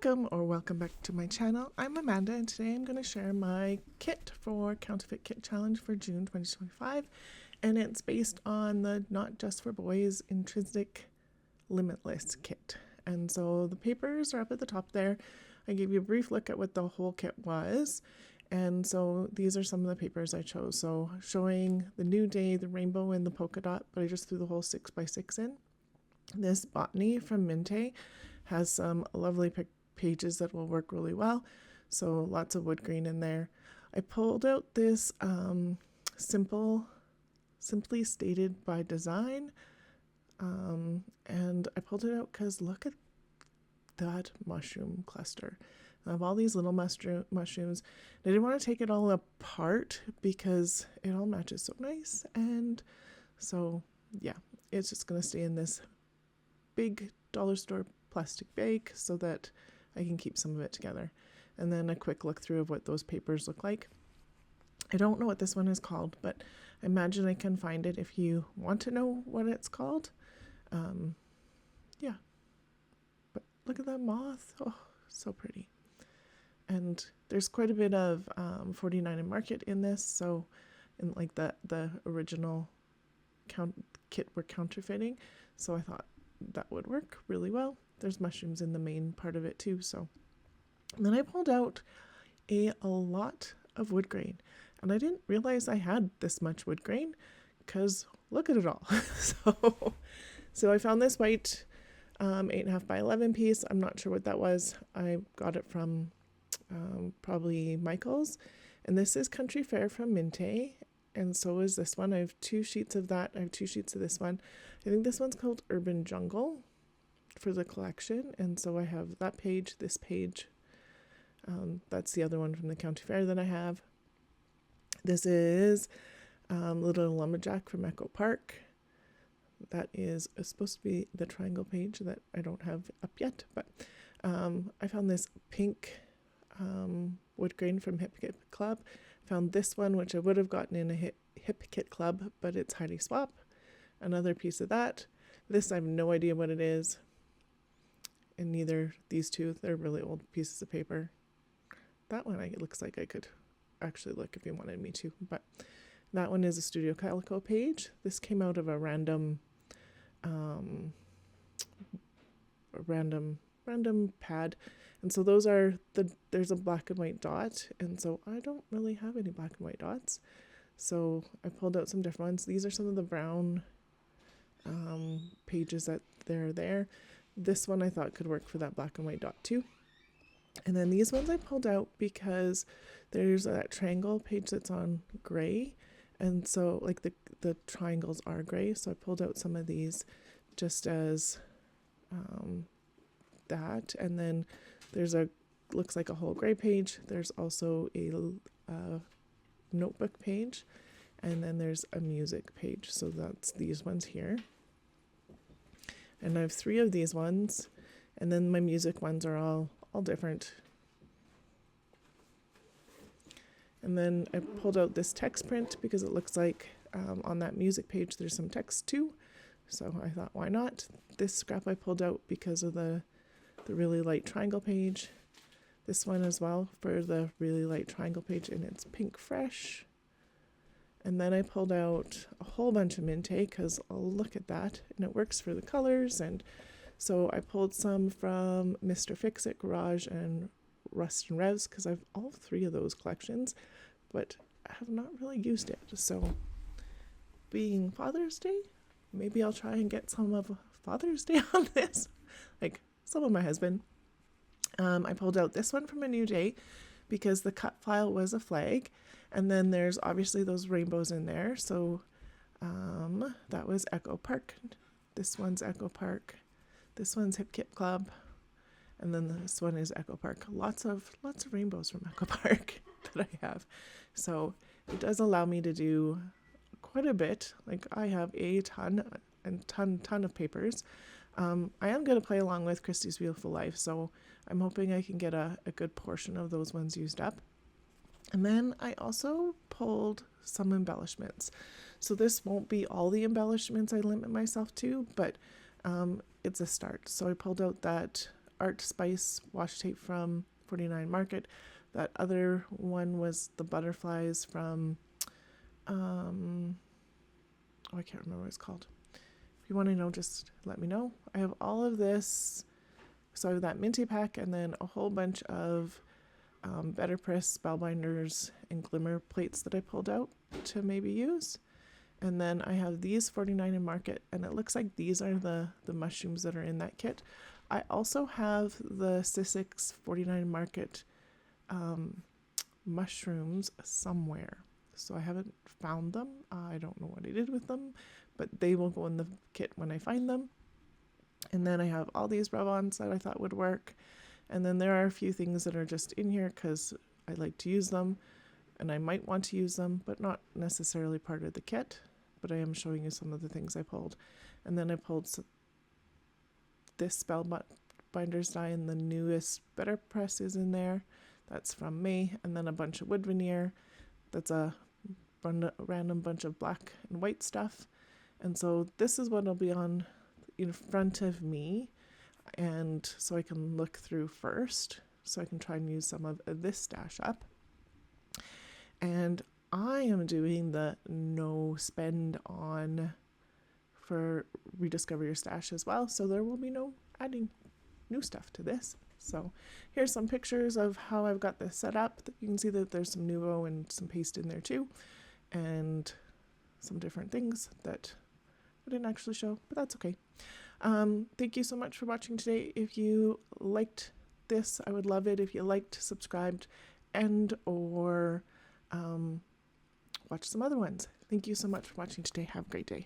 Welcome back to my channel. I'm Amanda, and today I'm going to share my kit for Counterfeit Kit Challenge for June 2025, and it's based on the Not Just for Boys Intrinsic Limitless kit. And so the papers are up at the top there. I gave you a brief look at what the whole kit was, and so these are some of the papers I chose. So showing the New Day, the rainbow, and the polka dot, but I just threw the whole 6x6 in. This Botany from Minte has some lovely pages that will work really well, so lots of wood grain in there. I pulled out this simply stated by design, and I pulled it out because look at that mushroom cluster. I have all these little mushrooms. I didn't want to take it all apart because it all matches so nice, and so yeah, it's just going to stay in this big dollar store plastic bag so that I can keep some of it together. And then a quick look through of what those papers look like. I don't know what this one is called, but I imagine I can find it if you want to know what it's called. Yeah, but look at that moth. Oh, so pretty. And there's quite a bit of 49 and Market in this, so in like the original kit we're counterfeiting, so I thought that would work really well. There's mushrooms in the main part of it too. So and then I pulled out a lot of wood grain, and I didn't realize I had this much wood grain because look at it all. so I found this white 8.5 by 11 piece. I'm not sure what that was. I got it from probably Michael's, and this is Country Fair from Minte, and so is this one. I have 2 sheets of that. I have 2 sheets of this one. I think this one's called Urban Jungle for the collection, and so I have that page, this page. That's the other one from the County Fair that I have. This is Little Lumberjack from Echo Park. That is supposed to be the triangle page that I don't have up yet, but I found this pink wood grain from Hip Kit Club. Found this one, which I would have gotten in a Hip Kit Club, but it's Heidi Swap. Another piece of that. This I have no idea what it is, and neither these two. They're really old pieces of paper. That one it looks like I could actually look if you wanted me to, but that one is a Studio Calico page. This came out of a random pad, and so those are there's a black and white dot, and so I don't really have any black and white dots, so I pulled out some different ones. These are some of the brown pages that they're there. This one I thought could work for that black and white dot too. And then these ones I pulled out because there's that triangle page that's on gray, and so like the triangles are gray, so I pulled out some of these just as that. And then there's looks like a whole gray page. There's also a notebook page, and then there's a music page, so that's these ones here. And I have 3 of these ones, and then my music ones are all different. And then I pulled out this text print because it looks like on that music page there's some text too, so I thought, why not? This scrap I pulled out because of the really light triangle page. This one as well for the really light triangle page, and it's Pink Fresh. And then I pulled out a whole bunch of Minte because look at that, and it works for the colors. And so I pulled some from Mr. Fix-It, Garage, and Rust and Revs because I have all 3 of those collections, but I have not really used it. So being Father's Day, maybe I'll try and get some of Father's Day on this, like some of my husband. I pulled out this one from A New Day because the cut file was a flag, and then there's obviously those rainbows in there, so that was Echo Park. This one's Echo Park. This one's Hip Kit Club, and then this one is Echo Park. Lots of rainbows from Echo Park that I have, so it does allow me to do quite a bit. Like I have a ton of papers. I am going to play along with Christie's Beautiful Life, so I'm hoping I can get a good portion of those ones used up. And then I also pulled some embellishments. So this won't be all the embellishments I limit myself to, but it's a start. So I pulled out that Art Spice washi tape from 49 Market. That other one was the butterflies from, I can't remember what it's called. If you want to know, just let me know. I have all of this. So I have that Minty pack and then a whole bunch of Better Press spellbinders and glimmer plates that I pulled out to maybe use. And then I have these 49 in Market, and it looks like these are the mushrooms that are in that kit. I also have the Sissick's 49 Market mushrooms somewhere. So I haven't found them. I don't know what I did with them, but they will go in the kit when I find them. And then I have all these rub-ons that I thought would work. And then there are a few things that are just in here because I like to use them and I might want to use them, but not necessarily part of the kit. But I am showing you some of the things I pulled. And then I pulled this spellbinders die, and the newest Better Press is in there. That's from May. And then a bunch of wood veneer. That's a random bunch of black and white stuff. And so this is what will be on in front of me, and so I can look through first, so I can try and use some of this stash up. And I am doing the no spend on for Rediscover Your Stash as well, so there will be no adding new stuff to this. So here's some pictures of how I've got this set up. You can see that there's some Nuvo and some paste in there too, and some different things that I didn't actually show, but that's okay. Thank you so much for watching today. If you liked this, I would love it if you liked, subscribed, and or watch some other ones. Thank you so much for watching today. Have a great day.